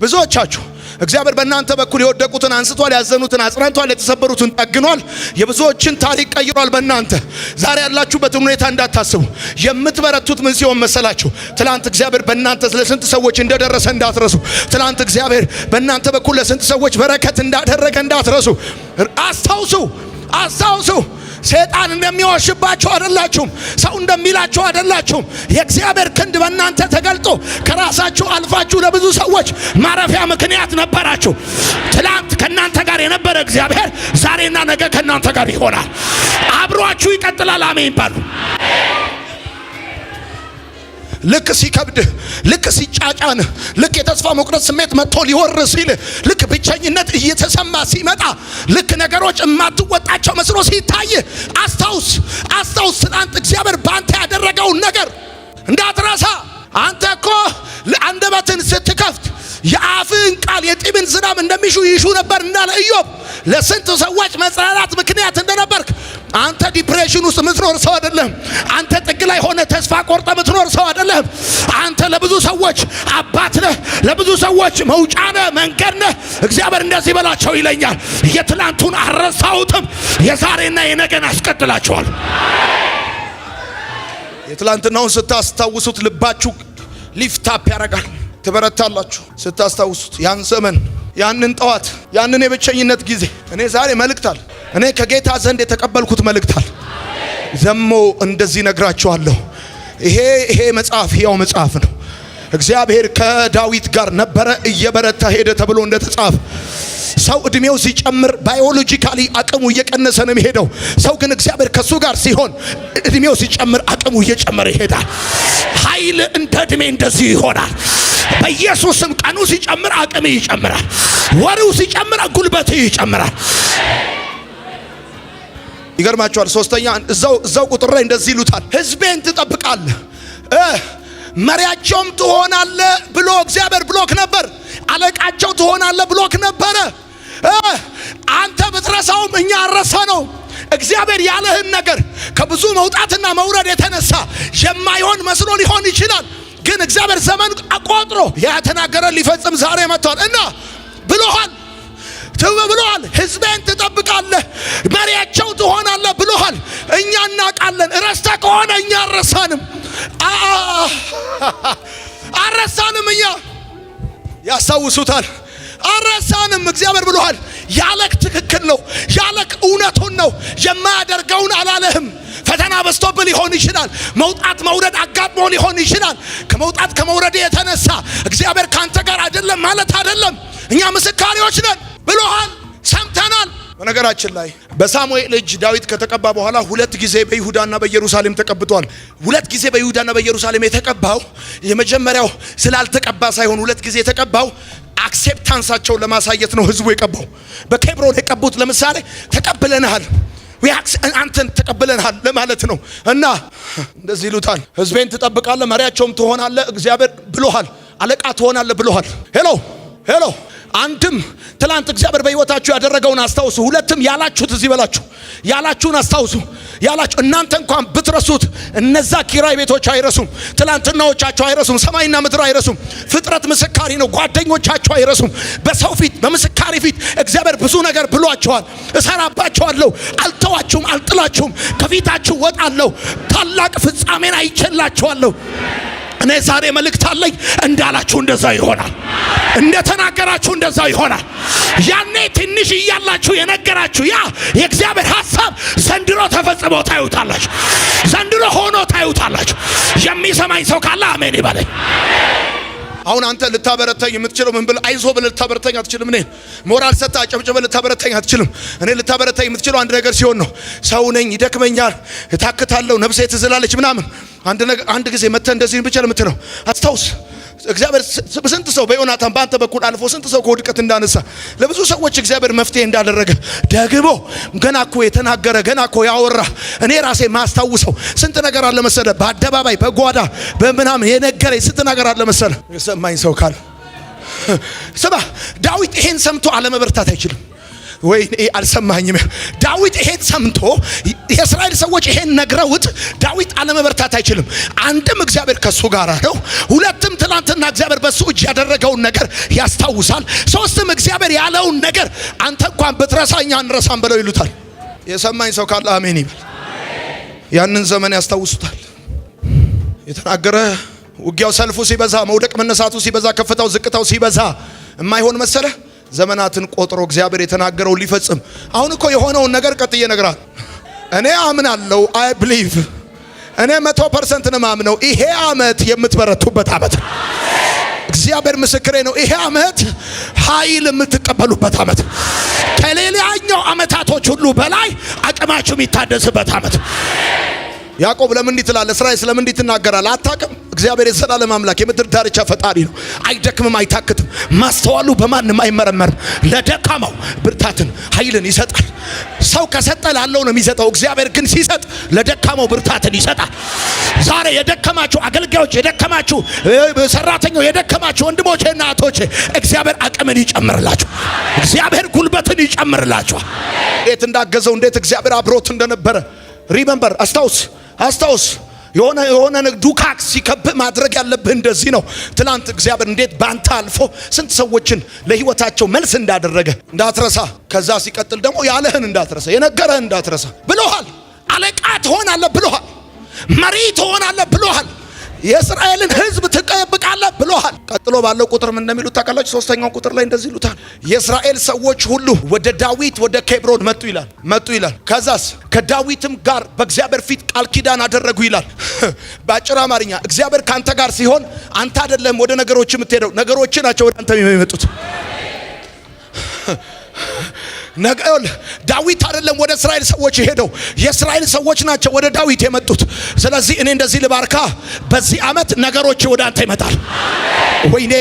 ብዙዎቻችሁ እግዚአብሔር በእናንተ በኩል የወደቁትን አንስቷል፣ ያዘኑትን አጽናንቷል፣ የተሰበሩትን ጠግኗል፣ የብዙዎችን ታሪክ ቀይሯል። በእናንተ ዛሬ ያላችሁበትን ሁኔታ እንዳታስቡ። የምትበረቱት ምን ሲሆን መሰላችሁ? ትላንት እግዚአብሔር በእናንተ ለስንት ሰዎች እንደደረሰ እንዳትረሱ። ትላንት እግዚአብሔር በእናንተ በኩል ለስንት ሰዎች በረከት እንዳደረገ እንዳትረሱ። አስታውሱ። ሰይጣን እንደሚዋሽባችሁ አይደላችሁም። ሰው እንደሚላችሁ አይደላችሁም። የእግዚአብሔር ክንድ በእናንተ ተገልጦ ከራሳችሁ አልፋችሁ ለብዙ ሰዎች ማረፊያ ምክንያት ነበራችሁ። ትላንት ከእናንተ ጋር የነበረ እግዚአብሔር ዛሬና ነገ ከእናንተ ጋር ይሆናል። አብሯችሁ ይቀጥላል። አሜን ባሉ። ልክ ሲከብድ፣ ልክ ሲጫጫን፣ ልክ የተስፋ መቁረጥ ስሜት መጥቶ ሊወር ሲል፣ ልክ ብቸኝነት እየተሰማ ሲመጣ፣ ልክ ነገሮች የማትወጣቸው መስሎ ሲታይ አስታውስ ትናንት እግዚአብሔር ባንተ ያደረገውን ነገር እንዳትረሳ። አንተ እኮ አንደበትን ስትከፍት የአፍን ቃል የጢምን ዝናብ እንደሚሹ ይሹ ነበር እንዳለ ኢዮብ ለስንት ሰዎች መጽናናት ምክንያት እንደነበርክ አንተ ዲፕሬሽን ውስጥ ምትኖር ሰው አይደለም። አንተ ጥግ ላይ ሆነ ተስፋ ቆርጠ ምትኖር ሰው አይደለም። አንተ ለብዙ ሰዎች አባት ነህ፣ ለብዙ ሰዎች መውጫ ነህ፣ መንገድ ነህ። እግዚአብሔር እንደዚህ በላቸው ይለኛል፣ የትላንቱን አልረሳሁትም፣ የዛሬና የነገን አስቀጥላቸዋል። የትላንትናውን ስታስታውሱት ልባችሁ ሊፍታፕ ያደርጋል፣ ትበረታላችሁ። ስታስታውሱት ያን ዘመን፣ ያንን ጠዋት፣ ያንን የብቸኝነት ጊዜ። እኔ ዛሬ መልእክታል፣ እኔ ከጌታ ዘንድ የተቀበልኩት መልእክታል። ዘሞ እንደዚህ ነግራችኋለሁ። ይሄ መጽሐፍ ያው መጽሐፍ ነው። እግዚአብሔር ከዳዊት ጋር ነበረ፣ እየበረታ ሄደ ተብሎ እንደተጻፈ ሰው እድሜው ሲጨምር ባዮሎጂካሊ አቅሙ እየቀነሰ ነው የሚሄደው። ሰው ግን እግዚአብሔር ከሱ ጋር ሲሆን እድሜው ሲጨምር አቅሙ እየጨመረ ይሄዳል። ኃይል እንደ እድሜ እንደዚህ ይሆናል። በኢየሱስም ቀኑ ሲጨምር አቅም ይጨምራል። ወሩ ሲጨምር ጉልበት ይጨምራል። ይገርማችኋል። ሶስተኛ እዛው ቁጥር ላይ እንደዚህ ይሉታል፣ ሕዝቤን ትጠብቃለህ መሪያቸውም ትሆናለህ ብሎ እግዚአብሔር ብሎክ ነበር። አለቃቸው ትሆናለህ ብሎክ ነበረ። አንተ ብትረሳውም እኛ አረሳነው። እግዚአብሔር ያለህን ነገር ከብዙ መውጣትና መውረድ የተነሳ የማይሆን መስሎ ሊሆን ይችላል። ግን እግዚአብሔር ዘመን አቆጥሮ ያተናገረ ሊፈጽም ዛሬ መጥቷል እና ብሎሃል። ሕዝቤን ትጠብቃለህ መሪያቸው ትሆናለህ ብሎሃል። እኛ እናውቃለን። ረስተህ ከሆነ እኛ አረሳንም። እኛ ያስታውሱታል። አረሳንም። እግዚአብሔር ብሎሃል። ያለክ ትክክል ነው። ያለክ እውነቱን ነው። የማያደርገውን አላለህም። ፈተና በስቶብህ ሊሆን ይችላል። መውጣት መውረድ አጋጥሞ ሊሆን ይችላል። ከመውጣት ከመውረድ የተነሳ እግዚአብሔር ካንተ ጋር አይደለም ማለት አይደለም። እኛ ምስካሪዎች ነን ብሎሃል። ሰምተናል። በነገራችን ላይ በሳሙኤል እጅ ዳዊት ከተቀባ በኋላ 2 ጊዜ በይሁዳና በኢየሩሳሌም ተቀብቷል። 2 ጊዜ በይሁዳና በኢየሩሳሌም የተቀባው የመጀመሪያው ስላልተቀባ ሳይሆን 2 ጊዜ የተቀባው አክሴፕታንሳቸውን ለማሳየት ነው። ህዝቡ የቀባው በኬብሮን የቀቡት ለምሳሌ ተቀብለናል፣ አንተን ተቀብለናል ለማለት ነው። እና እንደዚህ ይሉታል፣ ሕዝቤን ትጠብቃለህ መሪያቸውም ትሆናለህ እግዚአብሔር ብሎሃል። አለቃ ትሆናለህ ብሎሃል። ሄሎ አንድም ትላንት እግዚአብሔር በሕይወታችሁ ያደረገውን አስታውሱ። ሁለትም ያላችሁት እዚህ በላችሁ፣ ያላችሁን አስታውሱ። ያላችሁ እናንተ እንኳን ብትረሱት እነዛ ኪራይ ቤቶች አይረሱም። ትላንትናዎቻችሁ አይረሱም። ሰማይና ምድር አይረሱም። ፍጥረት ምስካሪ ነው። ጓደኞቻችሁ አይረሱም። በሰው ፊት በምስካሪ ፊት እግዚአብሔር ብዙ ነገር ብሏቸዋል። እሰራባቸዋለሁ፣ አልተዋችሁም፣ አልጥላችሁም፣ ከፊታችሁ ወጣለሁ፣ ታላቅ ፍጻሜን አይቼላችኋለሁ። እኔ ዛሬ መልእክት አለኝ። እንዳላችሁ እንደዛ ይሆናል። እንደተናገራችሁ እንደዛ ይሆናል። ያኔ ትንሽ እያላችሁ የነገራችሁ ያ የእግዚአብሔር ሐሳብ ዘንድሮ ተፈጽሞ ታዩታላችሁ። ዘንድሮ ሆኖ ታዩታላችሁ። የሚሰማኝ ሰው ካለ አሜን ይበለኝ። አሁን አንተ ልታበረታኝ የምትችለው ምን ብለህ አይዞህ ብለህ ልታበረታኝ አትችልም። እኔ ሞራል ሰጥተህ አጨብጭበህ ልታበረታኝ አትችልም። እኔ ልታበረታኝ የምትችለው አንድ ነገር ሲሆን ነው። ሰው ነኝ፣ ይደክመኛል፣ እታክታለሁ፣ ነፍሴ ትዝላለች ምናምን። አንድ ጊዜ መተህ እንደዚህ ብቻ ለምትለው አስታውስ። እግዚአብሔር ስንት ሰው በዮናታን ባንተ በኩል አልፎ ስንት ሰው ከውድቀት እንዳነሳ ለብዙ ሰዎች እግዚአብሔር መፍትሄ እንዳደረገ ደግሞ ገና እኮ የተናገረ ገና እኮ ያወራ እኔ ራሴ ማስታውሰው ስንት ነገር አለ መሰለ። በአደባባይ በጓዳ በምናምን የነገረኝ ስንት ነገር አለ መሰለ። የሰማኝ ሰው ካለ ስማ፣ ዳዊት ይሄን ሰምቶ አለመበርታት አይችልም። ወይኔ አልሰማኝም። ዳዊት ይሄን ሰምቶ የእስራኤል ሰዎች ይሄን ነግረውት ዳዊት አለመበርታት አይችልም። አንድም እግዚአብሔር ከሱ ጋር ነው፣ ሁለትም ትናንትና እግዚአብሔር በሱ እጅ ያደረገውን ነገር ያስታውሳል፣ ሶስትም እግዚአብሔር ያለውን ነገር አንተ እንኳን ብትረሳ እኛ አንረሳም ብለው ይሉታል። የሰማኝ ሰው ካለ አሜን ይበል። ያንን ዘመን ያስታውሱታል። የተናገረ ውጊያው ሰልፉ ሲበዛ፣ መውደቅ መነሳቱ ሲበዛ፣ ከፍታው ዝቅታው ሲበዛ የማይሆን መሰለ ዘመናትን ቆጥሮ እግዚአብሔር የተናገረው ሊፈጽም። አሁን እኮ የሆነውን ነገር ቀጥዬ እነግራለሁ። እኔ አምናለሁ፣ አይ ብሊቭ። እኔ 100% ነው ማምነው። ይሄ ዓመት የምትበረቱበት ዓመት ነው። እግዚአብሔር ምስክሬ ነው። ይሄ ዓመት ኃይል የምትቀበሉበት ዓመት፣ ከሌላኛው ዓመታቶች ሁሉ በላይ አቅማችሁ የሚታደስበት ዓመት። ያዕቆብ ለምን እንዲህ ትላለህ? እስራኤል ስለምን እንዲህ ትናገራለህ? አታውቅም? እግዚአብሔር የዘላለም አምላክ የምድር ዳርቻ ፈጣሪ ነው። አይደክምም፣ አይታክትም። ማስተዋሉ በማንም አይመረመርም። ለደካማው ብርታትን ኃይልን ይሰጣል። ሰው ከሰጠ ላለው ነው የሚሰጠው። እግዚአብሔር ግን ሲሰጥ ለደካማው ብርታትን ይሰጣል። ዛሬ የደከማችሁ አገልጋዮች፣ የደከማችሁ ሰራተኞች፣ የደከማችሁ ወንድሞቼና እህቶቼ እግዚአብሔር አቅምን ይጨምርላችሁ። እግዚአብሔር ጉልበትን ይጨምርላችሁ። እንዴት እንዳገዘው፣ እንዴት እግዚአብሔር አብሮት እንደነበረ ሪመምበር፣ አስታውስ። የሆነ ዱካክ ሲከብ ማድረግ ያለብህ እንደዚህ ነው። ትናንት እግዚአብሔር እንዴት ባንተ አልፎ ስንት ሰዎችን ለህይወታቸው መልስ እንዳደረገ እንዳትረሳ። ከዛ ሲቀጥል ደግሞ ያለህን እንዳትረሳ፣ የነገረህን እንዳትረሳ ብሎሃል። አለቃ ትሆናለህ ብሎሃል። መሪ ትሆናለህ ብሎሃል። የእስራኤልን ሕዝብ ትጠብቃለህ ብሎሃል። ቀጥሎ ባለው ቁጥር ምን እንደሚሉት ታውቃላችሁ? ሶስተኛው ቁጥር ላይ እንደዚህ ይሉታል። የእስራኤል ሰዎች ሁሉ ወደ ዳዊት ወደ ኬብሮን መጡ ይላል። ከዛስ ከዳዊትም ጋር በእግዚአብሔር ፊት ቃል ኪዳን አደረጉ ይላል። በአጭር አማርኛ እግዚአብሔር ካንተ ጋር ሲሆን አንተ አይደለም ወደ ነገሮች የምትሄደው፣ ነገሮች ናቸው ወደ አንተ የሚመጡት። ዳዊት አይደለም ወደ እስራኤል ሰዎች የሄደው፣ የእስራኤል ሰዎች ናቸው ወደ ዳዊት የመጡት። ስለዚህ እኔ እንደዚህ ልባርካ፣ በዚህ ዓመት ነገሮች ወደ አንተ ይመጣል። ወይኔ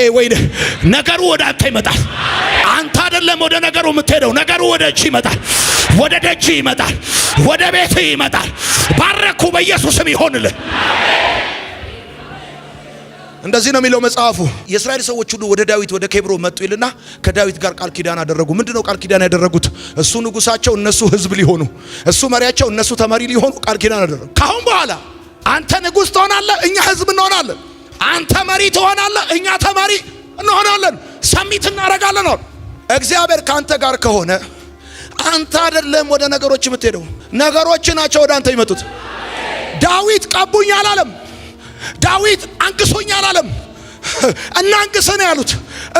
ነገሩ ወደ አንተ ይመጣል። አንተ አይደለም ወደ ነገሩ የምትሄደው፣ ነገሩ ወደ እጅ ይመጣል፣ ወደ ደጅ ይመጣል፣ ወደ ቤት ይመጣል። ባረኩ፣ በኢየሱስም ይሆንልህ። እንደዚህ ነው የሚለው መጽሐፉ። የእስራኤል ሰዎች ሁሉ ወደ ዳዊት ወደ ኬብሮን መጡ ይልና ከዳዊት ጋር ቃል ኪዳን አደረጉ። ምንድነው ቃል ኪዳን ያደረጉት? እሱ ንጉሳቸው፣ እነሱ ህዝብ ሊሆኑ፣ እሱ መሪያቸው፣ እነሱ ተመሪ ሊሆኑ ቃል ኪዳን አደረጉ። ካሁን በኋላ አንተ ንጉስ ትሆናለህ፣ እኛ ህዝብ እንሆናለን። አንተ መሪ ትሆናለህ፣ እኛ ተመሪ እንሆናለን። ሰሚት እናደርጋለን። እግዚአብሔር ካንተ ጋር ከሆነ አንተ አይደለም ወደ ነገሮች የምትሄደው፣ ነገሮች ናቸው ወደ አንተ ይመጡት። ዳዊት ቀቡኝ አላለም። ዳዊት አንግሶኝ አላለም። እናንግስ ነው ያሉት፣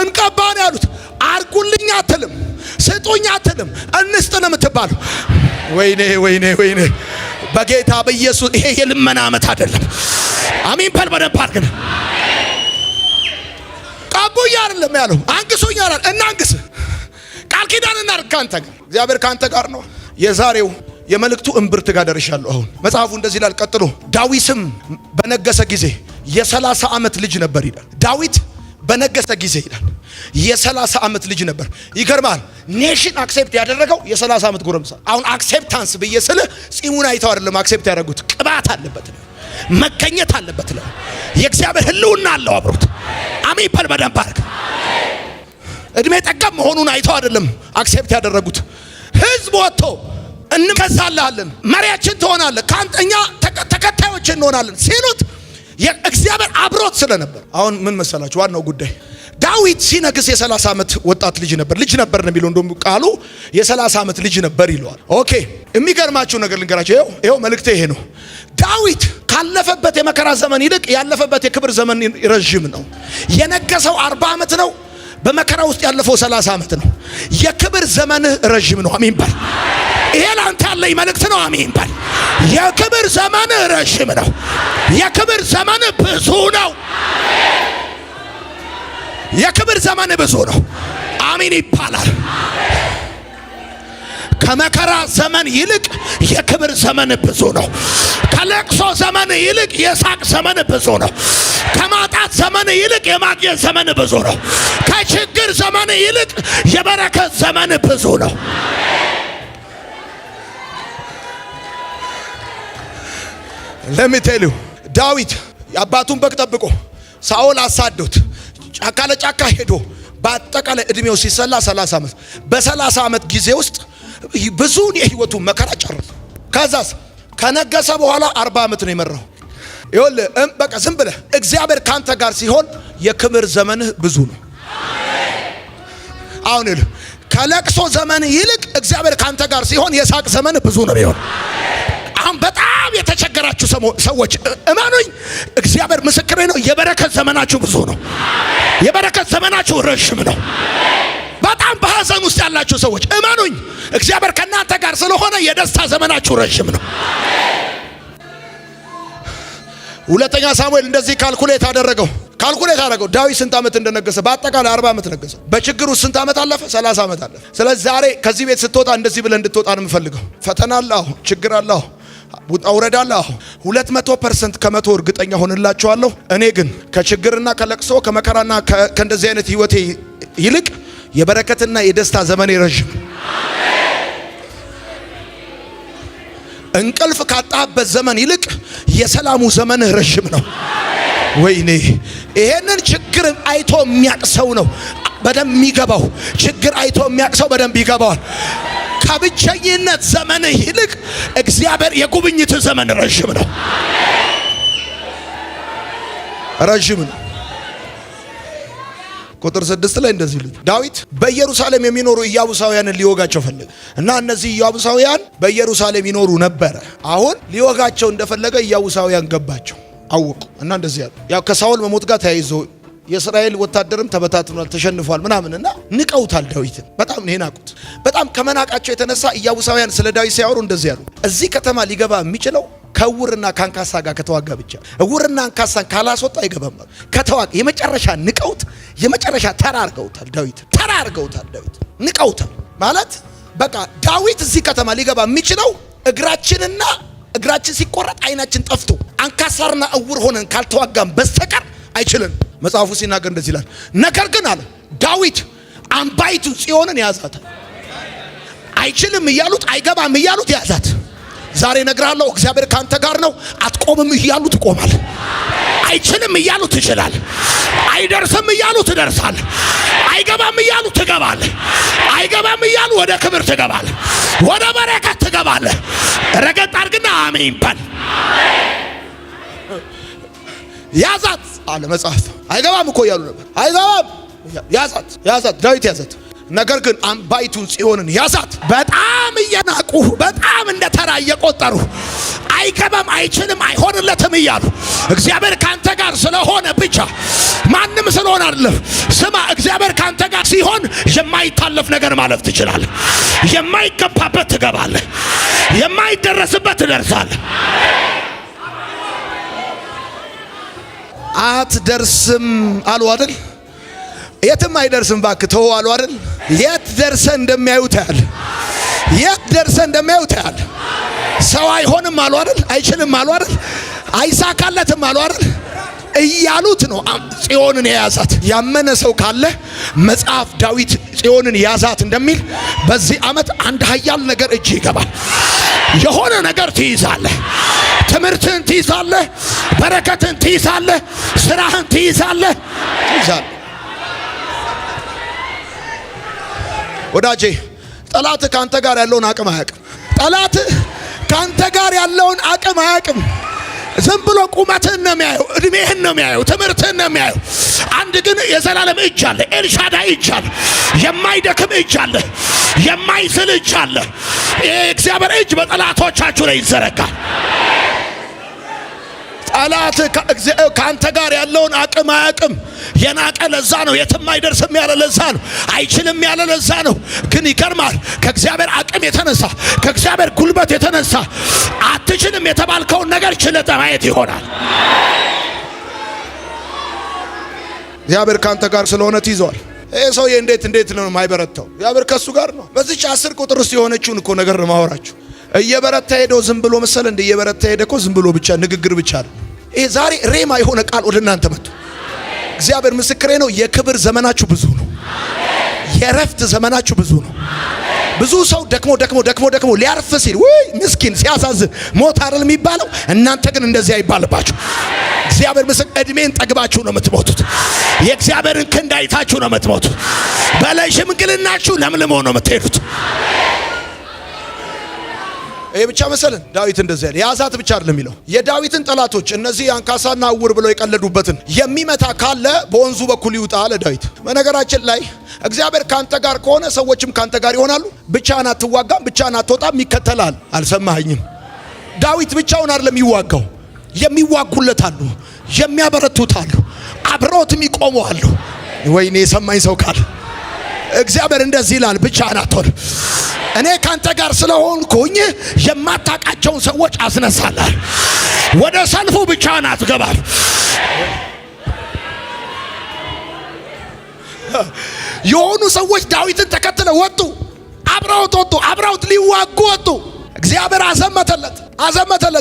እንቀባ ነው ያሉት። አርጉልኝ አትልም፣ ስጡኝ አትልም፣ እንስጥ ነው የምትባለው። ወይኔ በጌታ በኢየሱስ ይሄ የልመና ዓመት አይደለም። አሜን በል በደንብ አድርገን። ቀቡኝ አይደለም ያለው፣ አንግሶኝ አላለም። እናንግስ፣ ቃል ኪዳን እናድርግ ካንተ ጋር። እግዚአብሔር ካንተ ጋር ነው። የዛሬው የመልእክቱ እምብርት ጋር ደርሻለሁ። አሁን መጽሐፉ እንደዚህ ይላል። ቀጥሎ ዳዊትም በነገሰ ጊዜ የ30 ዓመት ልጅ ነበር ይላል። ዳዊት በነገሰ ጊዜ ይላል የ30 ዓመት ልጅ ነበር። ይገርማል። ኔሽን አክሴፕት ያደረገው የ30 ዓመት ጎረምሳ። አሁን አክሴፕታንስ ብዬ ስለ ጺሙን አይተው አይደለም አክሴፕት ያደረጉት፣ ቅባት አለበት ነው፣ መገኘት አለበት ነው፣ የእግዚአብሔር ህልውና አለው አብሮት። አሜን በል በደንብ አድርግ። እድሜ ጠገብ መሆኑን አይተው አይደለም አክሴፕት ያደረጉት። ህዝብ ወጥቶ እንገዛልሃለን፣ መሪያችን ትሆናለህ፣ ካንተኛ ተከታዮች እንሆናለን ሲሉት የእግዚአብሔር አብሮት ስለነበር። አሁን ምን መሰላችሁ ዋናው ጉዳይ? ዳዊት ሲነግስ የ30 ዓመት ወጣት ልጅ ነበር ነው የሚለው። እንደውም ቃሉ የ30 ዓመት ልጅ ነበር ይለዋል። ኦኬ፣ የሚገርማችሁ ነገር ልንገራችሁ። ይሄው መልእክቴ ይሄ ነው። ዳዊት ካለፈበት የመከራ ዘመን ይልቅ ያለፈበት የክብር ዘመን ረዥም ነው። የነገሰው 40 ዓመት ነው። በመከራ ውስጥ ያለፈው 30 ዓመት ነው። የክብር ዘመንህ ረዥም ነው። አሜን በል። ይሄ ላንተ ያለኝ መልእክት ነው። አሜን በል። የክብር ዘመንህ ረዥም ነው። የክብር ዘመንህ ብዙ ነው። የክብር ዘመንህ ብዙ ነው። አሜን ይባላል። ከመከራ ዘመን ይልቅ የክብር ዘመን ብዙ ነው። ከለቅሶ ዘመን ይልቅ የሳቅ ዘመን ብዙ ነው። ከማጣት ዘመን ይልቅ የማግኘት ዘመን ብዙ ነው። ከችግር ዘመን ይልቅ የበረከት ዘመን ብዙ ነው። ለሚቴሉ ዳዊት የአባቱን በግ ጠብቆ ሳኦል አሳዶት ጫካ ለጫካ ሄዶ በአጠቃላይ እድሜው ሲሰላ 30 ዓመት። በ30 ዓመት ጊዜ ውስጥ ብዙውን የህይወቱ መከራ ጨረሰ። ከዛስ ከነገሰ በኋላ 40 ዓመት ነው የመራው። ይኸውልህ በቃ ዝም ብለህ እግዚአብሔር ካንተ ጋር ሲሆን የክብር ዘመንህ ብዙ ነው። አሁን ይኸውልህ ከለቅሶ ዘመን ይልቅ እግዚአብሔር ካንተ ጋር ሲሆን የሳቅ ዘመንህ ብዙ ነው የሚሆን። አሁን በጣም የተቸገራችሁ ሰዎች እመኑኝ፣ እግዚአብሔር ምስክሬ ነው፣ የበረከት ዘመናችሁ ብዙ ነው። የበረከት ዘመናችሁ ረጅም ነው። በጣም በሐዘን ውስጥ ያላችሁ ሰዎች እመኑኝ፣ እግዚአብሔር ከእናንተ ጋር ስለሆነ የደስታ ዘመናችሁ ረጅም ነው። ሁለተኛ ሳሙኤል እንደዚህ ካልኩሌት አደረገው። ዳዊት ስንት ዓመት እንደነገሰ በአጠቃላይ 40 ዓመት ነገሰ። በችግሩ ስንት ዓመት አለፈ? 30 ዓመት አለፈ። ስለዚህ ዛሬ ከዚህ ቤት ስትወጣ እንደዚህ ብለህ እንድትወጣ ነው የምፈልገው። ፈተና አለ፣ ችግር አለ፣ ውጣ ውረድ አለ። 200% ከመቶ እርግጠኛ ሆንላችኋለሁ። እኔ ግን ከችግርና ከለቅሶ ከመከራና ከእንደዚህ አይነት ህይወቴ ይልቅ የበረከትና የደስታ ዘመኔ ረጅም። እንቅልፍ ካጣበት ዘመን ይልቅ የሰላሙ ዘመን ረጅም ነው። ወይኔ ይሄንን ችግር አይቶ የሚያቅሰው ነው በደንብ የሚገባው። ችግር አይቶ የሚያቅሰው በደንብ ይገባዋል። ከብቸኝነት ዘመን ይልቅ እግዚአብሔር የጉብኝት ዘመን ረጅም ነው። ረጅም ነው። ቁጥር 6 ላይ እንደዚህ ይላል፣ ዳዊት በኢየሩሳሌም የሚኖሩ ኢያቡሳውያንን ሊወጋቸው ፈለገ እና እነዚህ ኢያቡሳውያን በኢየሩሳሌም ይኖሩ ነበረ። አሁን ሊወጋቸው እንደፈለገ ኢያቡሳውያን ገባቸው አወቁ እና እንደዚህ ያሉ። ያው ከሳኦል መሞት ጋር ተያይዞ የእስራኤል ወታደርም ተበታትኗል፣ ተሸንፏል ምናምንና ንቀውታል ዳዊትን። በጣም ነው ናቁት። በጣም ከመናቃቸው የተነሳ ኢያቡሳውያን ስለ ዳዊት ሲያወሩ እንደዚህ ያሉ፣ እዚህ ከተማ ሊገባ የሚችለው ከዕውርና ከአንካሳ ጋር ከተዋጋ ብቻ። ዕውርና አንካሳን ካላስወጣ አይገባም። ከተዋጋ የመጨረሻ ንቀውት፣ የመጨረሻ ተራ አድርገውታል ዳዊት። ንቀውታል ማለት በቃ ዳዊት እዚህ ከተማ ሊገባ የሚችለው እግራችን ሲቆረጥ አይናችን ጠፍቶ አንካሳርና ዕውር ሆነን ካልተዋጋም በስተቀር አይችልም። መጽሐፉ ሲናገር እንደዚህ ይላል፣ ነገር ግን አለ ዳዊት አምባይቱ ጽዮንን ያዛት። አይችልም እያሉት አይገባም እያሉት ያዛት። ዛሬ እነግርሃለሁ እግዚአብሔር ካንተ ጋር ነው። አትቆምም እያሉት ትቆማል። አይችልም እያሉት ትችላል። አይደርስም እያሉ ትደርሳል። አይገባም እያሉ ትገባል። አይገባም እያሉ ወደ ክብር ትገባል። ወደ በረከት ትገባል። ረገጥ አድርግና አሜን በል። ያዛት አለ መጽሐፍ። አይገባም እኮ እያሉ ነበር። አይገባም። ያዛት ዳዊት ያዛት። ነገር ግን አምባይቱን ጽዮንን ያዛት። በጣም እየናቁ በጣም እንደ ተራ እየቆጠሩ አይገባም፣ አይችልም፣ አይሆንለትም እያሉ እግዚአብሔር ካንተ ጋር ስለሆነ ብቻ ማንም ስለሆነ አይደለም። ስማ፣ እግዚአብሔር ካንተ ጋር ሲሆን የማይታለፍ ነገር ማለፍ ትችላለህ። የማይገባበት ትገባለህ። የማይደረስበት ትደርሳለህ። አትደርስም አሉ አይደል? የትም አይደርስም እባክህ ተው አሉ አይደል? የት ደርሰህ እንደሚያዩት ያህል ሰው አይሆንም አሉ አይደል? አይችልም አሉ አይደል? አይሳካለትም አሉ አይደል? እያሉት ነው ጽዮንን የያዛት። ያመነ ሰው ካለ መጽሐፍ ዳዊት ጽዮንን ያዛት እንደሚል በዚህ ዓመት አንድ ኃያል ነገር እጅ ይገባል። የሆነ ነገር ትይዛለህ። ትምህርትን ትይዛለህ። በረከትን ትይዛለህ። ስራህን ትይዛለህ። ወዳጄ ጠላት ካንተ ጋር ያለውን አቅም አያውቅም። ዝም ብሎ ቁመትህን ነው የሚያየው፣ እድሜህን ነው የሚያየው፣ ትምህርትህን ነው የሚያየው። አንድ ግን የዘላለም እጅ አለ፣ ኤልሻዳይ እጅ አለ፣ የማይደክም እጅ አለ፣ የማይዝል እጅ አለ። የእግዚአብሔር እጅ በጠላቶቻችሁ ላይ ይዘረጋል። ጠላት ካንተ ጋር ያለውን አቅም አያውቅም። የናቀ ለዛ ነው። የትም አይደርስም ያለ ለዛ ነው። አይችልም ያለ ለዛ ነው። ግን ይገርማል፣ ከእግዚአብሔር አቅም የተነሳ ከእግዚአብሔር ጉልበት የተነሳ አትችልም የተባልከውን ነገር ችለህ ማየት ይሆናል። እግዚአብሔር ካንተ ጋር ስለሆነ ትይዘዋል። ይሄ ሰውዬ እንዴት ነው የማይበረታው? እግዚአብሔር ከሱ ጋር ነው። በዚህች 10 ቁጥር ውስጥ የሆነችውን እኮ ነገር ነው ማወራችሁ። እየበረታ ሄደው ዝም ብሎ መሰለ እንደ እየበረታ ሄደ እኮ ዝም ብሎ ብቻ ንግግር ብቻ ነው። ይሄ ዛሬ ሬማ የሆነ ቃል ወደ እናንተ መጥቶ እግዚአብሔር ምስክሬ ነው። የክብር ዘመናችሁ ብዙ ነው። የረፍት ዘመናችሁ ብዙ ነው። ብዙ ሰው ደክሞ ሊያርፍ ሲል ወይ ምስኪን ሲያሳዝን ሞት አይደል የሚባለው? እናንተ ግን እንደዚህ አይባልባችሁ። እግዚአብሔር ምስክር እድሜን ጠግባችሁ ነው የምትሞቱት። የእግዚአብሔርን ክንድ አይታችሁ ነው የምትሞቱት። በላይ ሽምግልናችሁ ለምልሞ ነው የምትሄዱት። ይሄ ብቻ መሰለን ዳዊት እንደዚህ ያለ ያዛት ብቻ አይደለም የሚለው የዳዊትን ጠላቶች እነዚህ አንካሳና ዕውር ብለው የቀለዱበትን የሚመታ ካለ በወንዙ በኩል ይውጣ አለ ዳዊት። በነገራችን ላይ እግዚአብሔር ካንተ ጋር ከሆነ ሰዎችም ካንተ ጋር ይሆናሉ። ብቻህን አትዋጋም፣ ብቻህን አትወጣም፣ ይከተላል። አልሰማኸኝም? ዳዊት ብቻውን አይደለም የሚዋጋው፣ የሚዋጉለት አሉ፣ የሚያበረቱት አሉ፣ አብረውትም ይቆሙ አሉ። ወይኔ የሰማኝ ሰው ካለ እግዚአብሔር እንደዚህ ይላል፣ ብቻህን አትሆን። እኔ ካንተ ጋር ስለሆንኩኝ የማታውቃቸውን ሰዎች አስነሳለሁ። ወደ ሰልፉ ብቻህን አትገባም። የሆኑ ሰዎች ዳዊትን ተከትለው ወጡ፣ አብረውት ሊዋጉ ወጡ። እግዚአብሔር አዘመተለት።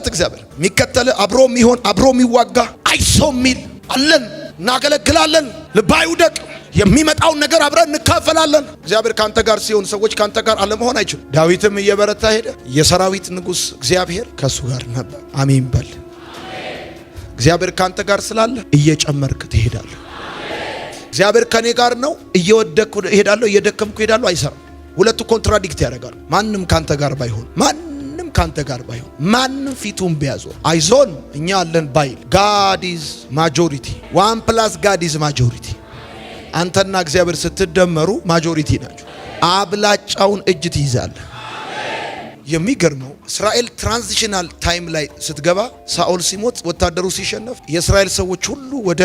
እግዚአብሔር የሚከተል አብሮ የሚሆን አብሮ የሚዋጋ አይዞ የሚል አለን። እናገለግላለን። ልብ አይውደቅ። የሚመጣውን ነገር አብረን እንካፈላለን። እግዚአብሔር ካንተ ጋር ሲሆን ሰዎች ካንተ ጋር አለመሆን አይችሉም። ዳዊትም እየበረታ ሄደ። የሰራዊት ንጉሥ እግዚአብሔር ከሱ ጋር ነበር። አሜን በል። እግዚአብሔር ካንተ ጋር ስላለ እየጨመርክ ትሄዳለህ። እግዚአብሔር ከኔ ጋር ነው፣ እየወደቅኩ እሄዳለሁ፣ እየደከምኩ እሄዳለሁ አይሰራም። ሁለቱ ኮንትራዲክት ያደርጋሉ። ማንም ካንተ ጋር ባይሆን ማንም ፊቱን ቢያዞር አይዞን እኛ አለን ባይል ጋድ ኢዝ ማጆሪቲ 1+ ጋድ ኢዝ ማጆሪቲ። አንተና እግዚአብሔር ስትደመሩ ማጆሪቲ ናቸው። አብላጫውን እጅ ትይዛለህ። የሚገርመው እስራኤል ትራንዚሽናል ታይም ላይ ስትገባ ሳኦል ሲሞት ወታደሩ ሲሸነፍ የእስራኤል ሰዎች ሁሉ ወደ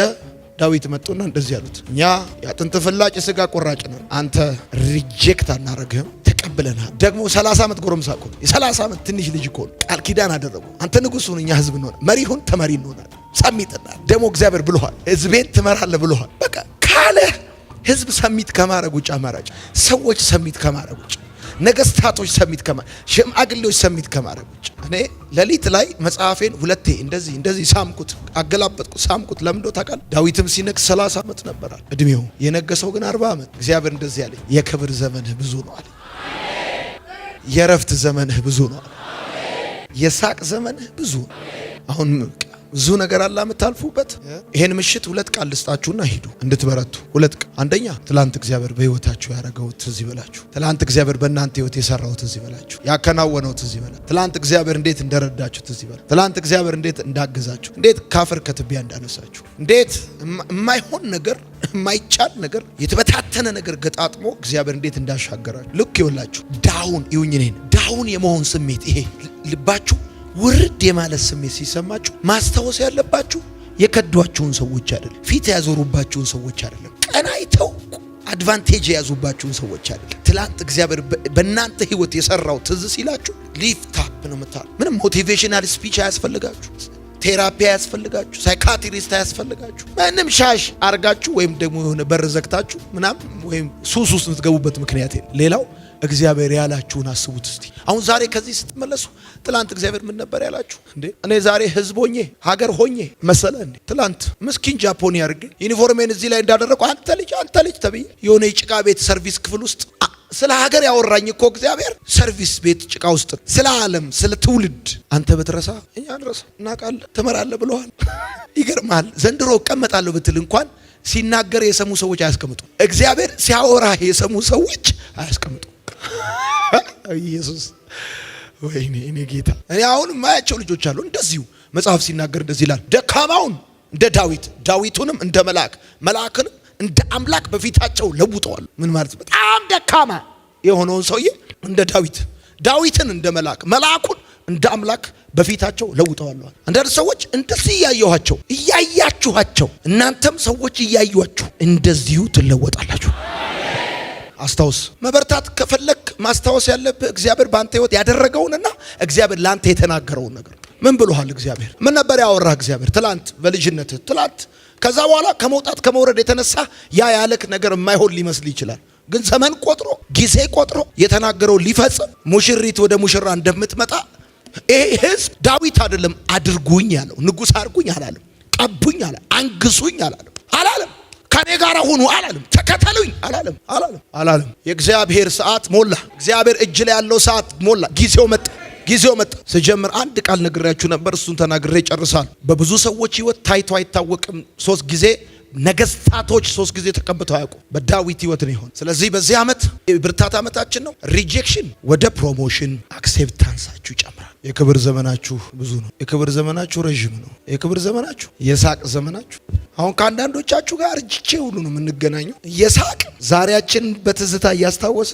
ዳዊት መጡና እንደዚህ ያሉት፣ እኛ ያጥንት ፍላጭ ስጋ ቆራጭ ነን፣ አንተ ሪጀክት አናረግህም፣ ተቀብለናል። ደግሞ 30 ዓመት ጎረምሳ እኮ ነው፣ የ30 ዓመት ትንሽ ልጅ እኮ ነው። ቃል ኪዳን አደረጉ። አንተ ንጉሥ ሁን፣ እኛ ህዝብ እንሆን፣ መሪ ሁን፣ ተመሪ እንሆናለን። ሰሚጥናል። ደግሞ እግዚአብሔር ብሎሃል፣ ህዝቤን ትመራለህ ብሎሃል። በቃ ካለ ህዝብ ሰሚት ከማረግ ውጭ አማራጭ፣ ሰዎች ሰሚት ከማረግ ውጭ፣ ነገስታቶች ሰሚት ከማረግ፣ ሽማግሌዎች ሰሚት ከማረግ ውጭ። እኔ ሌሊት ላይ መጽሐፌን ሁለቴ እንደዚህ ሳምኩት፣ አገላበጥኩት፣ ሳምኩት። ለምንዶ ታውቃለህ? ዳዊትም ሲነግስ 30 ዓመት ነበራል እድሜው፣ የነገሰው ግን 40 ዓመት። እግዚአብሔር እንደዚህ ያለኝ የክብር ዘመንህ ብዙ ነው አለ። የረፍት ዘመንህ ብዙ ነው አለ። የሳቅ ዘመንህ ብዙ ነው። አሁን ብዙ ነገር አለ የምታልፉበት። ይሄን ምሽት 2 ቃል ልስጣችሁና ሂዱ እንድትበረቱ። 2 ቃል። አንደኛ ትላንት እግዚአብሔር በህይወታችሁ ያደረገው ትዝ ይበላችሁ። ትላንት እግዚአብሔር በእናንተ ህይወት የሰራው ትዝ ይበላችሁ። ያከናወነው ትዝ ይበላችሁ። ትላንት እግዚአብሔር እንዴት እንደረዳችሁ ትዝ ይበላችሁ። ትላንት እግዚአብሔር እንዴት እንዳገዛችሁ፣ እንዴት ካፈር ከትቢያ እንዳነሳችሁ፣ እንዴት የማይሆን ነገር የማይቻል ነገር የተበታተነ ነገር ገጣጥሞ እግዚአብሔር እንዴት እንዳሻገራችሁ ልክ ይወላችሁ። ዳውን ይሁኝኔን ዳውን የመሆን ስሜት ይሄ ልባችሁ ውርድ የማለት ስሜት ሲሰማችሁ ማስታወስ ያለባችሁ የከዷችሁን ሰዎች አይደለም፣ ፊት ያዞሩባችሁን ሰዎች አይደለም፣ ቀናይተው አድቫንቴጅ የያዙባችሁን ሰዎች አይደለም። ትላንት እግዚአብሔር በእናንተ ህይወት የሰራው ትዝ ሲላችሁ ሊፍት አፕ ነው የምታሉ። ምንም ሞቲቬሽናል ስፒች አያስፈልጋችሁ፣ ቴራፒ አያስፈልጋችሁ፣ ሳይካትሪስት አያስፈልጋችሁ። ምንም ሻሽ አርጋችሁ ወይም ደግሞ የሆነ በር ዘግታችሁ ምናምን ወይም ሱስ ውስጥ የምትገቡበት ምክንያት የለም። ሌላው እግዚአብሔር ያላችሁን አስቡት እስቲ። አሁን ዛሬ ከዚህ ስትመለሱ ትላንት እግዚአብሔር ምን ነበር ያላችሁ? እንዴ እኔ ዛሬ ህዝብ ሆኜ ሀገር ሆኜ መሰለ እንዴ? ትላንት ምስኪን ጃፖኒ አድርጌ ዩኒፎርሜን እዚህ ላይ እንዳደረኩ አንተ ልጅ ተብዬ የሆነ የጭቃ ቤት ሰርቪስ ክፍል ውስጥ ስለ ሀገር ያወራኝ እኮ እግዚአብሔር ሰርቪስ ቤት ጭቃ ውስጥ ስለ ዓለም ስለ ትውልድ አንተ ብትረሳ እኛ አንረሳ። እናውቃለን ትመራለህ ብለዋል። ይገርማል። ዘንድሮ እቀመጣለሁ ብትል እንኳን ሲናገር የሰሙ ሰዎች አያስቀምጡ። እግዚአብሔር ሲያወራ የሰሙ ሰዎች አያስቀምጡ። ኢየሱስ ወይኔ እኔ ጌታ። እኔ አሁን ማያቸው ልጆች አሉ እንደዚሁ መጽሐፍ ሲናገር እንደዚህ ይላል፣ ደካማውን እንደ ዳዊቱንም እንደ መልአክንም እንደ አምላክ በፊታቸው ለውጠዋል። ምን ማለት? በጣም ደካማ የሆነውን ሰውዬ እንደ ዳዊትን እንደ መልአኩን እንደ አምላክ በፊታቸው ለውጠዋል። አንዳንድ ሰዎች እንደዚህ እያያችኋቸው እናንተም ሰዎች እያዩአችሁ እንደዚሁ ትለወጣላችሁ። አስታውስ። መበርታት ከፈለክ ማስታወስ ያለብህ እግዚአብሔር በአንተ ህይወት ያደረገውንና እግዚአብሔር ላንተ የተናገረውን ነገር። ምን ብሎሃል እግዚአብሔር? ምን ነበር ያወራህ እግዚአብሔር ትላንት በልጅነትህ? ትላንት ከዛ በኋላ ከመውጣት ከመውረድ የተነሳ ያለክ ነገር የማይሆን ሊመስል ይችላል። ግን ዘመን ቆጥሮ ጊዜ ቆጥሮ የተናገረው ሊፈጽም ሙሽሪት ወደ ሙሽራ እንደምትመጣ ይሄ ህዝብ ዳዊት አይደለም አድርጉኝ ያለው፣ ንጉሥ አድርጉኝ አላለም፣ ቀቡኝ አላለም፣ አንግሱኝ አላለም። ከኔ ጋር ሁኑ አላለም። ተከተሉኝ አላለም። የእግዚአብሔር ሰዓት ሞላ። እግዚአብሔር እጅ ላይ ያለው ሰዓት ሞላ። ጊዜው መጣ። ስጀምር አንድ ቃል ነግሬያችሁ ነበር። እሱን ተናግሬ ጨርሳለሁ። በብዙ ሰዎች ህይወት ታይቶ አይታወቅም። 3 ጊዜ ነገስታቶች 3 ጊዜ ተቀብተው አያውቁ። በዳዊት ህይወት ነው ይሆን። ስለዚህ በዚህ ዓመት የብርታት ዓመታችን ነው። ሪጀክሽን ወደ ፕሮሞሽን፣ አክሴፕታንሳችሁ ይጨምራል። የክብር ዘመናችሁ ብዙ ነው። የክብር ዘመናችሁ ረዥም ነው። የክብር ዘመናችሁ የሳቅ ዘመናችሁ። አሁን ከአንዳንዶቻችሁ ጋር እጅቼ ሁሉ ነው የምንገናኘው። የሳቅ ዛሬያችን በትዝታ እያስታወሰ